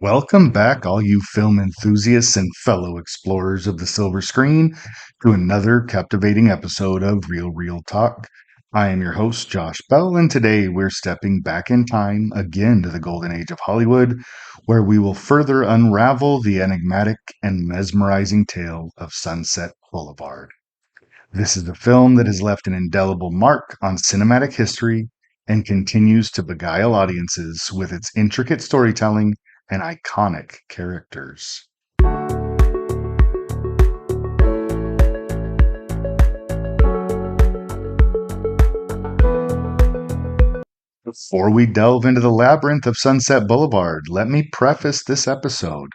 Welcome back, all you film enthusiasts and fellow explorers of the silver screen, to another captivating episode of Real Talk. I am your host, Josh Bell, and today we're stepping back in time again to the golden age of Hollywood, where we will further unravel the enigmatic and mesmerizing tale of Sunset Boulevard. This is a film that has left an indelible mark on cinematic history and continues to beguile audiences with its intricate storytelling and iconic characters. Before we delve into the labyrinth of Sunset Boulevard, let me preface this episode.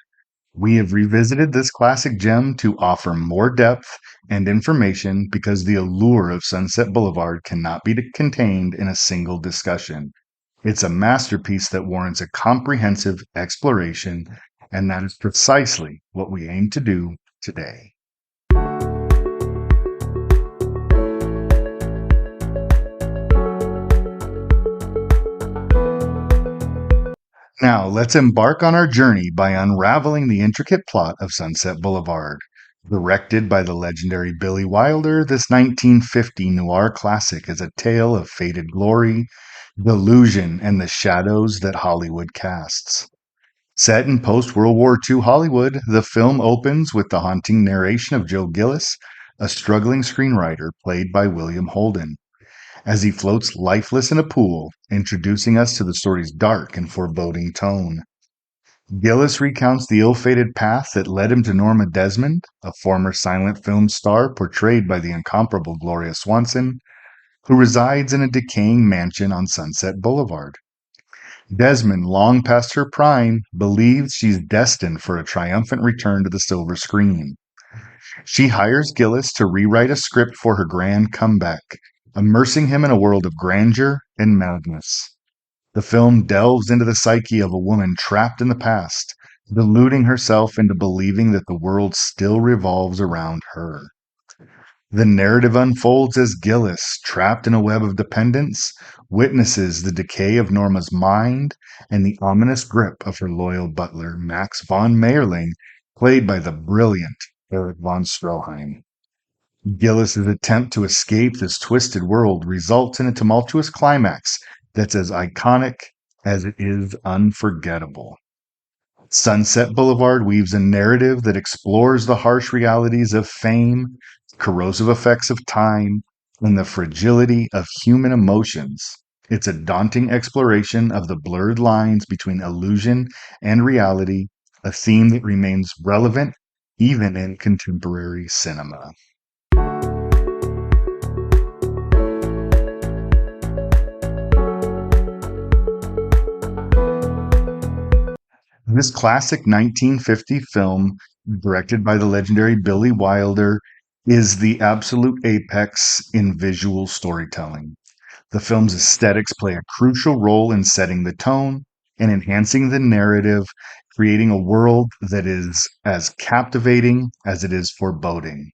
We have revisited this classic gem to offer more depth and information because the allure of Sunset Boulevard cannot be contained in a single discussion. It's a masterpiece that warrants a comprehensive exploration, and that is precisely what we aim to do today. Now, let's embark on our journey by unraveling the intricate plot of Sunset Boulevard. Directed by the legendary Billy Wilder, this 1950 noir classic is a tale of faded glory, delusion, and the shadows that Hollywood casts. Set in post-World War II Hollywood, the film opens with the haunting narration of Joe Gillis, a struggling screenwriter played by William Holden, as he floats lifeless in a pool, introducing us to the story's dark and foreboding tone. Gillis recounts the ill-fated path that led him to Norma Desmond, a former silent film star portrayed by the incomparable Gloria Swanson, who resides in a decaying mansion on Sunset Boulevard. Desmond, long past her prime, believes she's destined for a triumphant return to the silver screen. She hires Gillis to rewrite a script for her grand comeback, immersing him in a world of grandeur and madness. The film delves into the psyche of a woman trapped in the past, deluding herself into believing that the world still revolves around her. The narrative unfolds as Gillis, trapped in a web of dependence, witnesses the decay of Norma's mind and the ominous grip of her loyal butler, Max von Mayerling, played by the brilliant Erich von Stroheim. Gillis's attempt to escape this twisted world results in a tumultuous climax that's as iconic as it is unforgettable. Sunset Boulevard weaves a narrative that explores the harsh realities of fame, corrosive effects of time, and the fragility of human emotions. It's a daunting exploration of the blurred lines between illusion and reality, a theme that remains relevant even in contemporary cinema. This classic 1950 film, directed by the legendary Billy Wilder, is the absolute apex in visual storytelling. The film's aesthetics play a crucial role in setting the tone and enhancing the narrative, creating a world that is as captivating as it is foreboding.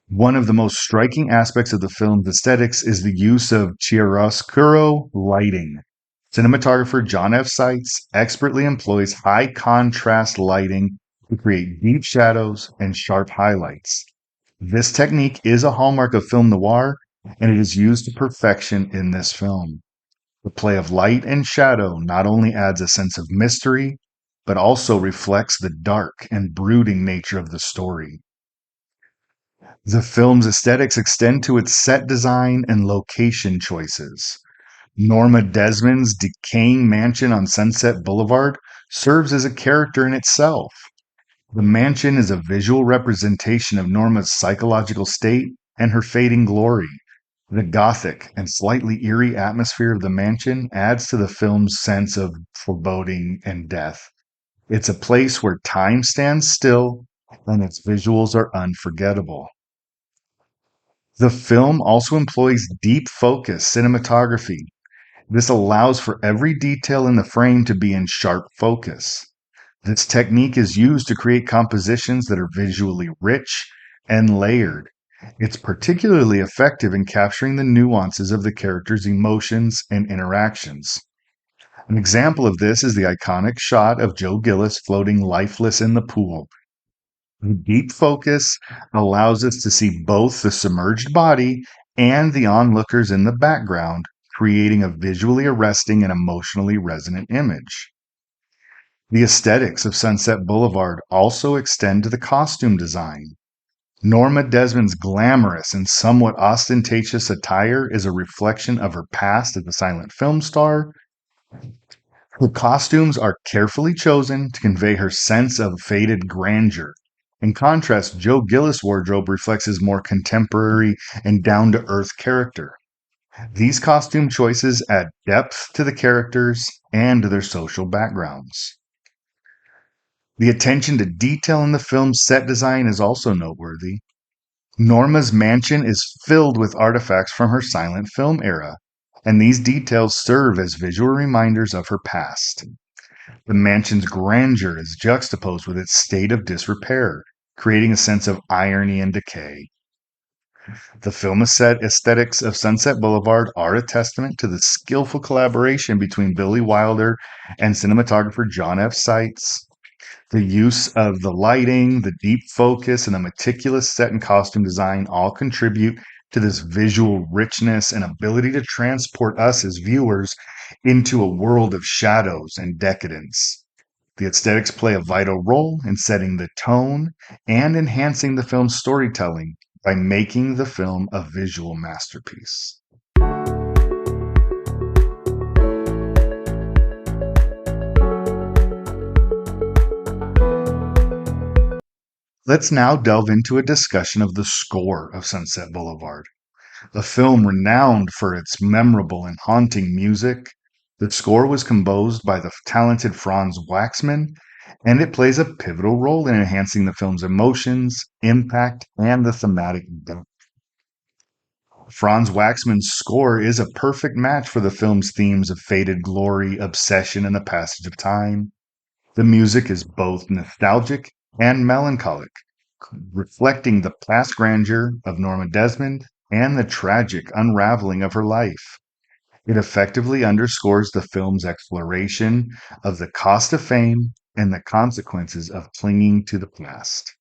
One of the most striking aspects of the film's aesthetics is the use of chiaroscuro lighting. Cinematographer John F. Seitz expertly employs high contrast lighting to create deep shadows and sharp highlights. This technique is a hallmark of film noir, and it is used to perfection in this film. The play of light and shadow not only adds a sense of mystery, but also reflects the dark and brooding nature of the story. The film's aesthetics extend to its set design and location choices. Norma Desmond's decaying mansion on Sunset Boulevard serves as a character in itself. The mansion is a visual representation of Norma's psychological state and her fading glory. The gothic and slightly eerie atmosphere of the mansion adds to the film's sense of foreboding and death. It's a place where time stands still and its visuals are unforgettable. The film also employs deep focus cinematography. This allows for every detail in the frame to be in sharp focus. This technique is used to create compositions that are visually rich and layered. It's particularly effective in capturing the nuances of the characters' emotions and interactions. An example of this is the iconic shot of Joe Gillis floating lifeless in the pool. The deep focus allows us to see both the submerged body and the onlookers in the background, creating a visually arresting and emotionally resonant image. The aesthetics of Sunset Boulevard also extend to the costume design. Norma Desmond's glamorous and somewhat ostentatious attire is a reflection of her past as a silent film star. Her costumes are carefully chosen to convey her sense of faded grandeur. In contrast, Joe Gillis' wardrobe reflects his more contemporary and down to earth character. These costume choices add depth to the characters and to their social backgrounds. The attention to detail in the film's set design is also noteworthy. Norma's mansion is filled with artifacts from her silent film era, and these details serve as visual reminders of her past. The mansion's grandeur is juxtaposed with its state of disrepair, creating a sense of irony and decay. The film aesthetics of Sunset Boulevard are a testament to the skillful collaboration between Billy Wilder and cinematographer John F. Seitz. The use of the lighting, the deep focus, and the meticulous set and costume design all contribute to this visual richness and ability to transport us as viewers into a world of shadows and decadence. The aesthetics play a vital role in setting the tone and enhancing the film's storytelling by making the film a visual masterpiece. Let's now delve into a discussion of the score of Sunset Boulevard. A film renowned for its memorable and haunting music, the score was composed by the talented Franz Waxman, and it plays a pivotal role in enhancing the film's emotions, impact, and the thematic depth. Franz Waxman's score is a perfect match for the film's themes of faded glory, obsession, and the passage of time. The music is both nostalgic and melancholic, reflecting the past grandeur of Norma Desmond and the tragic unraveling of her life. It effectively underscores the film's exploration of the cost of fame and the consequences of clinging to the past.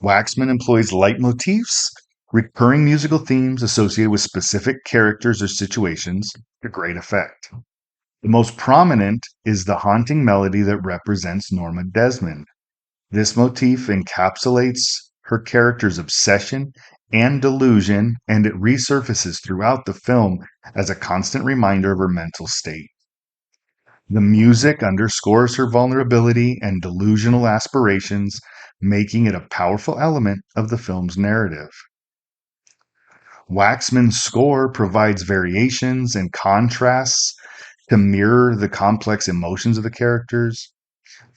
Waxman employs leitmotifs, recurring musical themes associated with specific characters or situations, to great effect. The most prominent is the haunting melody that represents Norma Desmond. This motif encapsulates her character's obsession and delusion, and it resurfaces throughout the film as a constant reminder of her mental state. The music underscores her vulnerability and delusional aspirations, making it a powerful element of the film's narrative. Waxman's score provides variations and contrasts to mirror the complex emotions of the characters.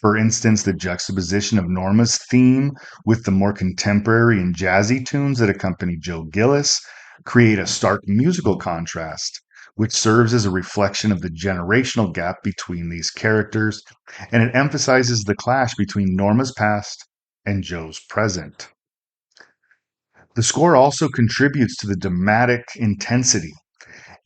For instance, the juxtaposition of Norma's theme with the more contemporary and jazzy tunes that accompany Joe Gillis create a stark musical contrast, which serves as a reflection of the generational gap between these characters, and it emphasizes the clash between Norma's past and Joe's present. The score also contributes to the dramatic intensity.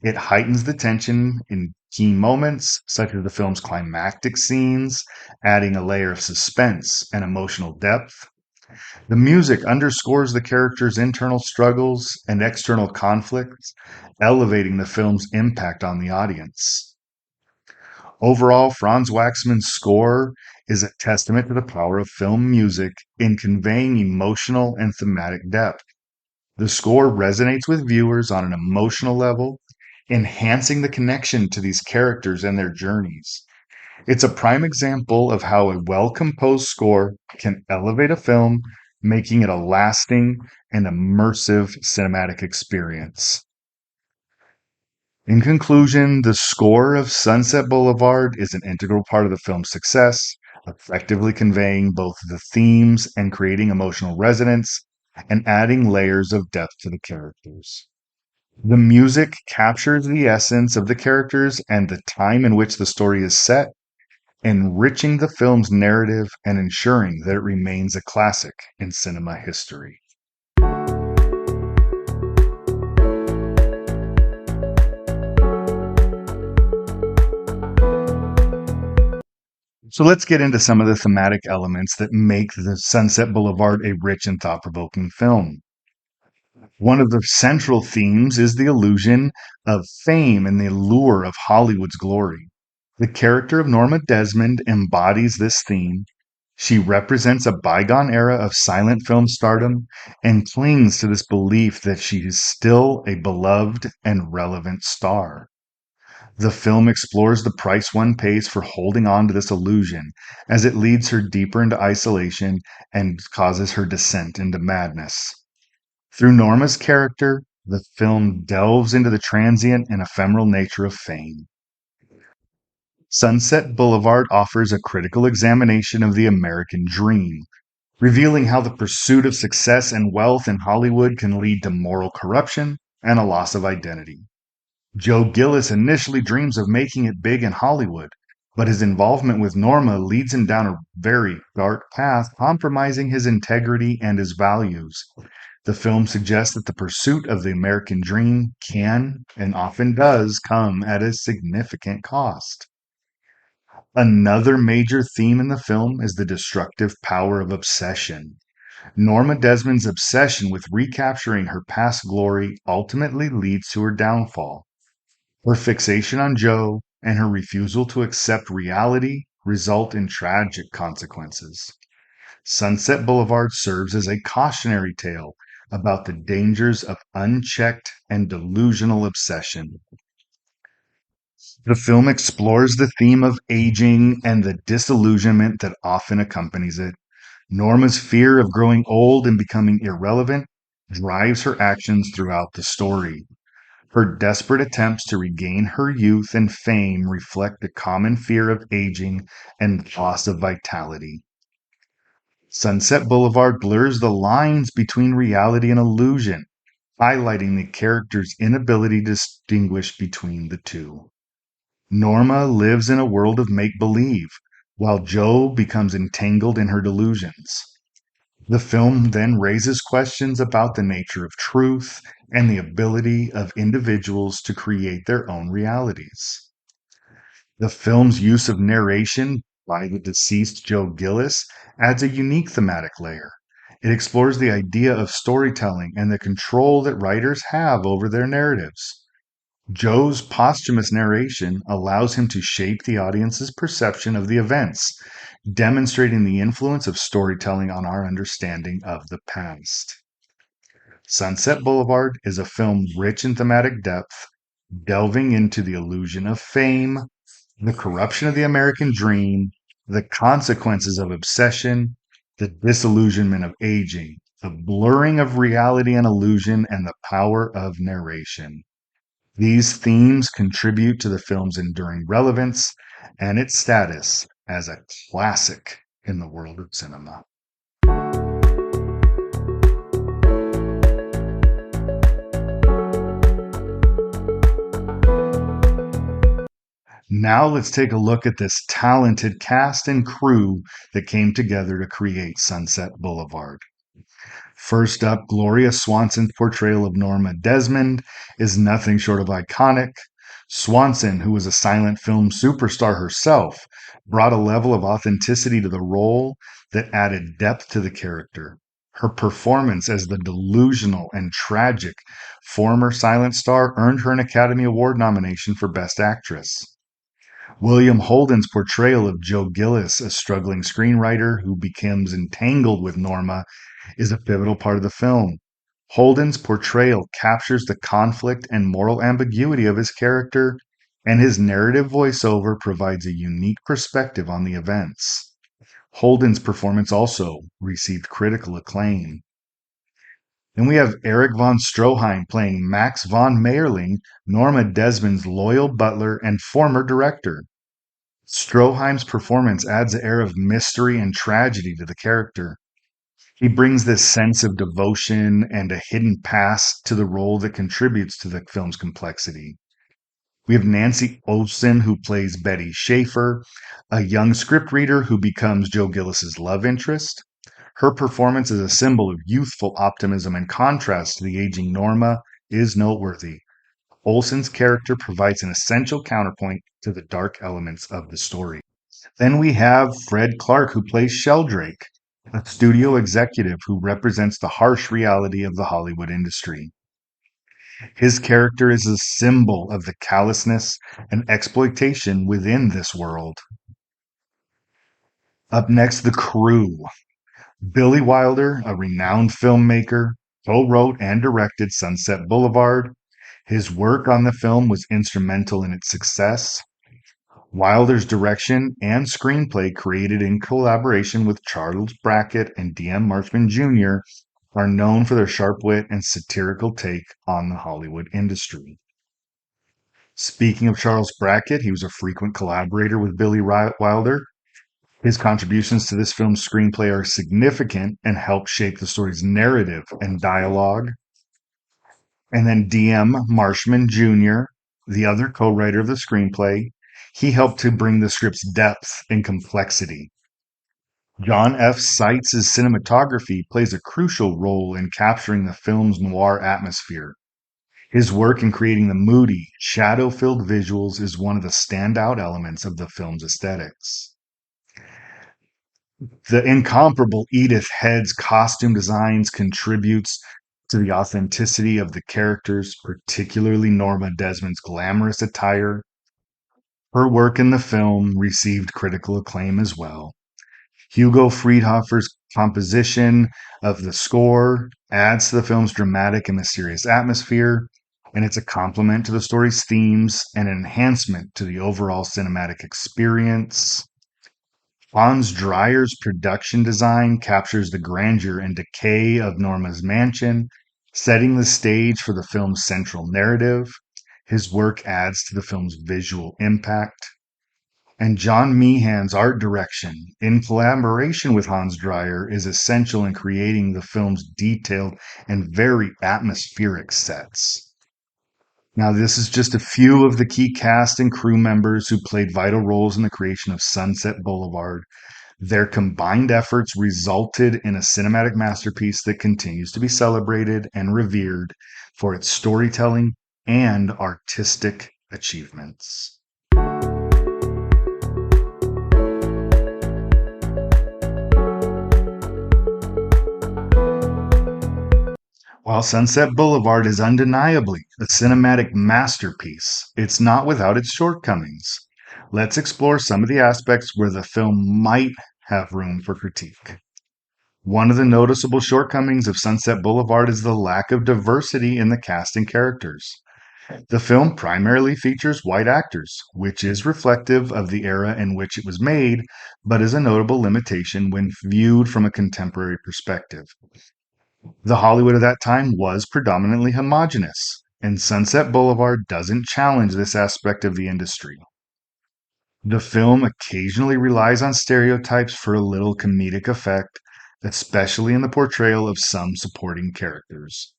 It heightens the tension in key moments, such as the film's climactic scenes, adding a layer of suspense and emotional depth. The music underscores the characters' internal struggles and external conflicts, elevating the film's impact on the audience. Overall, Franz Waxman's score is a testament to the power of film music in conveying emotional and thematic depth. The score resonates with viewers on an emotional level, enhancing the connection to these characters and their journeys. It's a prime example of how a well composed score can elevate a film, making it a lasting and immersive cinematic experience. In conclusion, the score of Sunset Boulevard is an integral part of the film's success, effectively conveying both the themes and creating emotional resonance and adding layers of depth to the characters. The music captures the essence of the characters and the time in which the story is set, enriching the film's narrative and ensuring that it remains a classic in cinema history. So let's get into some of the thematic elements that make the Sunset Boulevard a rich and thought provoking film. One of the central themes is the illusion of fame and the allure of Hollywood's glory. The character of Norma Desmond embodies this theme. She represents a bygone era of silent film stardom and clings to this belief that she is still a beloved and relevant star. The film explores the price one pays for holding on to this illusion as it leads her deeper into isolation and causes her descent into madness. Through Norma's character, the film delves into the transient and ephemeral nature of fame. Sunset Boulevard offers a critical examination of the American dream, revealing how the pursuit of success and wealth in Hollywood can lead to moral corruption and a loss of identity. Joe Gillis initially dreams of making it big in Hollywood, but his involvement with Norma leads him down a very dark path, compromising his integrity and his values. The film suggests that the pursuit of the American dream can and often does come at a significant cost. Another major theme in the film is the destructive power of obsession. Norma Desmond's obsession with recapturing her past glory ultimately leads to her downfall. Her fixation on Joe and her refusal to accept reality result in tragic consequences. Sunset Boulevard serves as a cautionary tale about the dangers of unchecked and delusional obsession. The film explores the theme of aging and the disillusionment that often accompanies it. Norma's fear of growing old and becoming irrelevant drives her actions throughout the story. Her desperate attempts to regain her youth and fame reflect the common fear of aging and loss of vitality. Sunset Boulevard blurs the lines between reality and illusion, highlighting the character's inability to distinguish between the two. Norma lives in a world of make believe, while Joe becomes entangled in her delusions. The film then raises questions about the nature of truth and the ability of individuals to create their own realities. The film's use of narration by the deceased Joe Gillis adds a unique thematic layer. It explores the idea of storytelling and the control that writers have over their narratives. Joe's posthumous narration allows him to shape the audience's perception of the events, demonstrating the influence of storytelling on our understanding of the past. Sunset Boulevard is a film rich in thematic depth, delving into the illusion of fame, the corruption of the American dream, the consequences of obsession, the disillusionment of aging, the blurring of reality and illusion, and the power of narration. These themes contribute to the film's enduring relevance and its status as a classic in the world of cinema. Now let's take a look at this talented cast and crew that came together to create Sunset Boulevard. First up, Gloria Swanson's portrayal of Norma Desmond is nothing short of iconic. Swanson, who was a silent film superstar herself, brought a level of authenticity to the role that added depth to the character. Her performance as the delusional and tragic former silent star earned her an Academy Award nomination for Best Actress. William Holden's portrayal of Joe Gillis, a struggling screenwriter who becomes entangled with Norma, is a pivotal part of the film. Holden's portrayal captures the conflict and moral ambiguity of his character, and his narrative voiceover provides a unique perspective on the events. Holden's performance also received critical acclaim. Then we have Eric von Stroheim playing Max von Mayerling, Norma Desmond's loyal butler and former director. Stroheim's performance adds an air of mystery and tragedy to the character. He brings this sense of devotion and a hidden past to the role that contributes to the film's complexity. We have Nancy Olson, who plays Betty Schaefer, a young scriptreader who becomes Joe Gillis's love interest. Her performance as a symbol of youthful optimism and contrast to the aging Norma is noteworthy. Olson's character provides an essential counterpoint to the dark elements of the story. Then we have Fred Clark, who plays Sheldrake, a studio executive who represents the harsh reality of the Hollywood industry. His character is a symbol of the callousness and exploitation within this world. Up next, the crew. Billy Wilder, a renowned filmmaker, co-wrote and directed Sunset Boulevard. His work on the film was instrumental in its success. Wilder's direction and screenplay, created in collaboration with Charles Brackett and D.M. Marshman Jr., are known for their sharp wit and satirical take on the Hollywood industry. Speaking of Charles Brackett, he was a frequent collaborator with Billy Wilder. His contributions to this film's screenplay are significant and help shape the story's narrative and dialogue. And then D.M. Marshman Jr., the other co-writer of the screenplay, he helped to bring the script's depth and complexity. John F. Seitz' cinematography plays a crucial role in capturing the film's noir atmosphere. His work in creating the moody, shadow-filled visuals is one of the standout elements of the film's aesthetics. The incomparable Edith Head's costume designs contributes to the authenticity of the characters, particularly Norma Desmond's glamorous attire. Her work in the film received critical acclaim as well. Hugo Friedhofer's composition of the score adds to the film's dramatic and mysterious atmosphere, and it's a complement to the story's themes and an enhancement to the overall cinematic experience. Hans Dreyer's production design captures the grandeur and decay of Norma's mansion, setting the stage for the film's central narrative. His work adds to the film's visual impact. And John Meehan's art direction, in collaboration with Hans Dreyer, is essential in creating the film's detailed and very atmospheric sets. Now, this is just a few of the key cast and crew members who played vital roles in the creation of Sunset Boulevard. Their combined efforts resulted in a cinematic masterpiece that continues to be celebrated and revered for its storytelling and artistic achievements. While Sunset Boulevard is undeniably a cinematic masterpiece, it's not without its shortcomings. Let's explore some of the aspects where the film might have room for critique. One of the noticeable shortcomings of Sunset Boulevard is the lack of diversity in the cast and characters. The film primarily features white actors, which is reflective of the era in which it was made, but is a notable limitation when viewed from a contemporary perspective. The Hollywood of that time was predominantly homogenous, and Sunset Boulevard doesn't challenge this aspect of the industry. The film occasionally relies on stereotypes for a little comedic effect, especially in the portrayal of some supporting characters.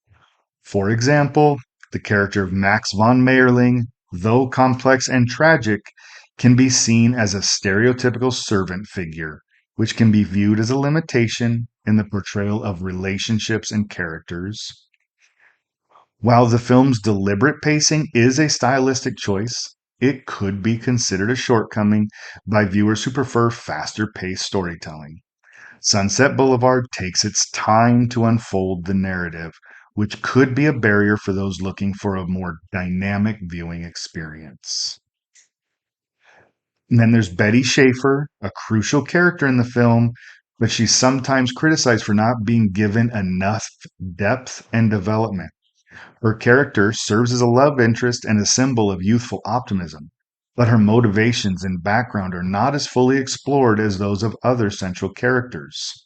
For example, the character of Max von Mayerling, though complex and tragic, can be seen as a stereotypical servant figure, which can be viewed as a limitation in the portrayal of relationships and characters. While the film's deliberate pacing is a stylistic choice, it could be considered a shortcoming by viewers who prefer faster paced storytelling. Sunset Boulevard takes its time to unfold the narrative, which could be a barrier for those looking for a more dynamic viewing experience. And then there's Betty Schaefer, a crucial character in the film, but she's sometimes criticized for not being given enough depth and development. Her character serves as a love interest and a symbol of youthful optimism, but her motivations and background are not as fully explored as those of other central characters.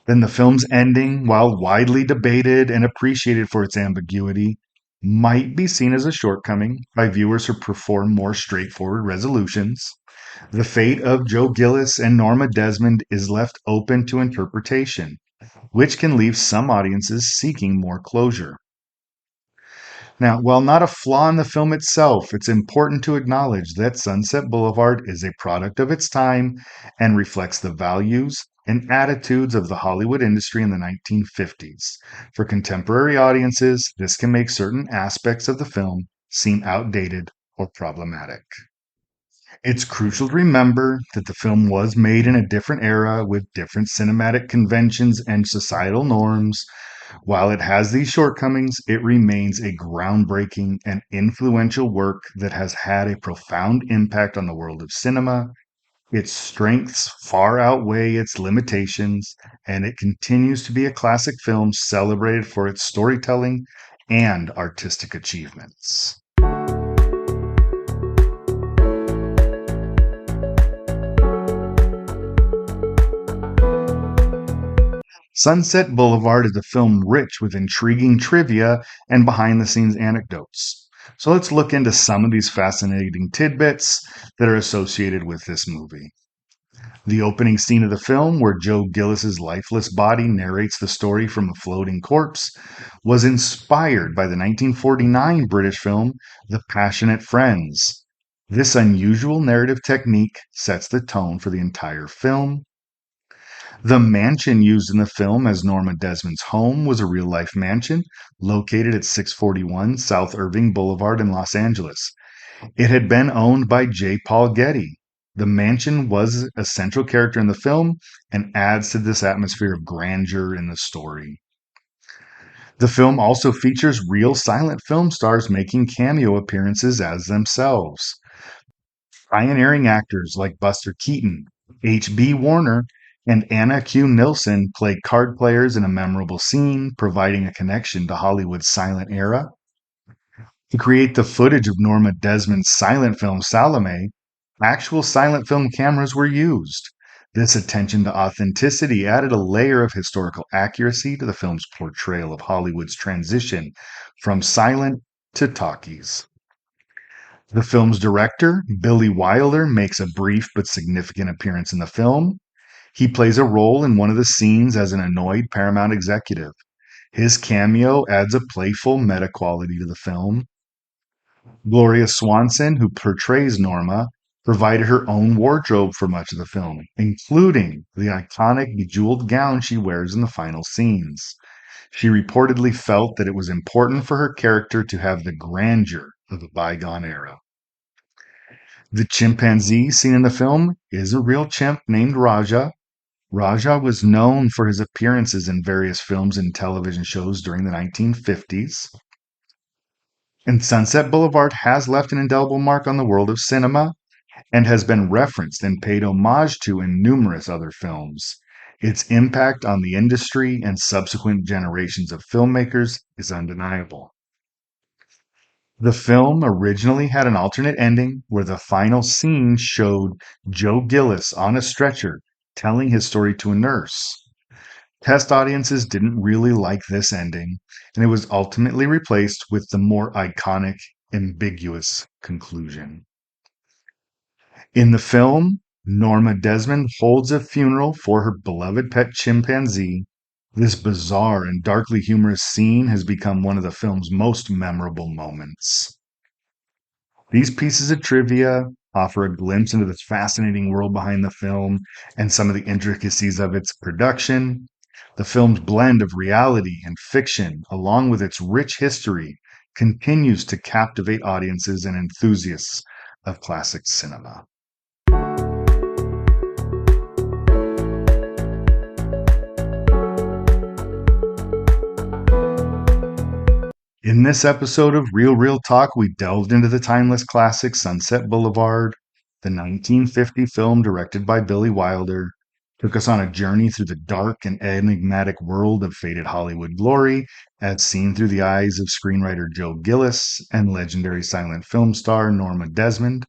Then the film's ending, while widely debated and appreciated for its ambiguity, might be seen as a shortcoming by viewers who prefer more straightforward resolutions. The fate of Joe Gillis and Norma Desmond is left open to interpretation, which can leave some audiences seeking more closure. Now, while not a flaw in the film itself, it's important to acknowledge that Sunset Boulevard is a product of its time and reflects the values and attitudes of the Hollywood industry in the 1950s. For contemporary audiences, this can make certain aspects of the film seem outdated or problematic. It's crucial to remember that the film was made in a different era with different cinematic conventions and societal norms. While it has these shortcomings, it remains a groundbreaking and influential work that has had a profound impact on the world of cinema. Its strengths far outweigh its limitations, and it continues to be a classic film celebrated for its storytelling and artistic achievements. Sunset Boulevard is a film rich with intriguing trivia and behind the scenes anecdotes. So let's look into some of these fascinating tidbits that are associated with this movie. The opening scene of the film, where Joe Gillis's lifeless body narrates the story from a floating corpse, was inspired by the 1949 British film The Passionate Friends. This unusual narrative technique sets the tone for the entire film. The mansion used in the film as Norma Desmond's home was a real life mansion located at 641 South Irving Boulevard in Los Angeles. It had been owned by J. Paul Getty. The mansion was a central character in the film and adds to this atmosphere of grandeur in the story. The film also features real silent film stars making cameo appearances as themselves. Pioneering actors like Buster Keaton, H.B. Warner, and Anna Q. Nilsson played card players in a memorable scene, providing a connection to Hollywood's silent era. To create the footage of Norma Desmond's silent film Salome, actual silent film cameras were used. This attention to authenticity added a layer of historical accuracy to the film's portrayal of Hollywood's transition from silent to talkies. The film's director, Billy Wilder, makes a brief but significant appearance in the film. He plays a role in one of the scenes as an annoyed Paramount executive. His cameo adds a playful meta quality to the film. Gloria Swanson, who portrays Norma, provided her own wardrobe for much of the film, including the iconic bejeweled gown she wears in the final scenes. She reportedly felt that it was important for her character to have the grandeur of a bygone era. The chimpanzee seen in the film is a real chimp named Raja. Raja was known for his appearances in various films and television shows during the 1950s. And Sunset Boulevard has left an indelible mark on the world of cinema and has been referenced and paid homage to in numerous other films. Its impact on the industry and subsequent generations of filmmakers is undeniable. The film originally had an alternate ending where the final scene showed Joe Gillis on a stretcher telling his story to a nurse. Test audiences didn't really like this ending, and it was ultimately replaced with the more iconic, ambiguous conclusion. In the film, Norma Desmond holds a funeral for her beloved pet chimpanzee. This bizarre and darkly humorous scene has become one of the film's most memorable moments. These pieces of trivia offer a glimpse into this fascinating world behind the film and some of the intricacies of its production. The film's blend of reality and fiction, along with its rich history, continues to captivate audiences and enthusiasts of classic cinema. In this episode of Real Talk, we delved into the timeless classic Sunset Boulevard, the 1950 film directed by Billy Wilder, took us on a journey through the dark and enigmatic world of faded Hollywood glory, as seen through the eyes of screenwriter Joe Gillis and legendary silent film star Norma Desmond.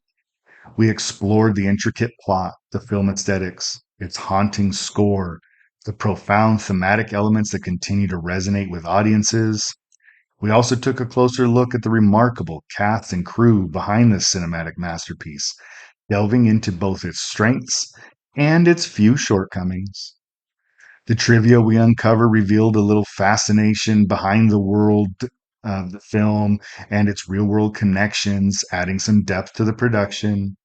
We explored the intricate plot, the film aesthetics, its haunting score, the profound thematic elements that continue to resonate with audiences. We also took a closer look at the remarkable cast and crew behind this cinematic masterpiece, delving into both its strengths and its few shortcomings. The trivia we uncovered revealed a little fascination behind the world of the film and its real world connections, adding some depth to the production.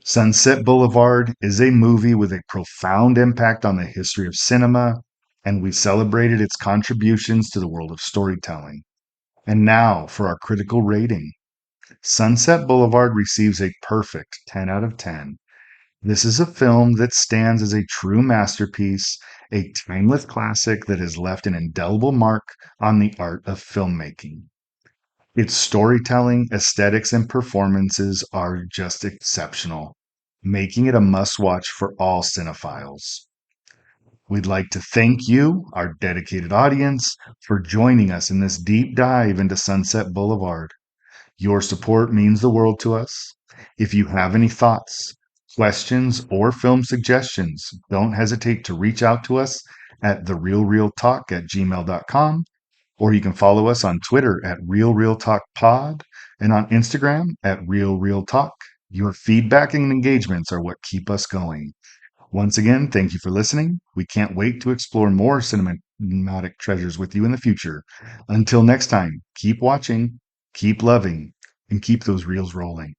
Sunset Boulevard is a movie with a profound impact on the history of cinema, and we celebrated its contributions to the world of storytelling. And now for our critical rating. Sunset Boulevard receives a perfect 10 out of 10. This is a film that stands as a true masterpiece, a timeless classic that has left an indelible mark on the art of filmmaking. Its storytelling, aesthetics, and performances are just exceptional, making it a must watch for all cinephiles. We'd like to thank you, our dedicated audience, for joining us in this deep dive into Sunset Boulevard. Your support means the world to us. If you have any thoughts, questions, or film suggestions, don't hesitate to reach out to us at therealrealtalk@gmail.com, or you can follow us on Twitter at RealRealTalkPod and on Instagram at RealRealTalk. Your feedback and engagements are what keep us going. Once again, thank you for listening. We can't wait to explore more cinematic treasures with you in the future. Until next time, keep watching, keep loving, and keep those reels rolling.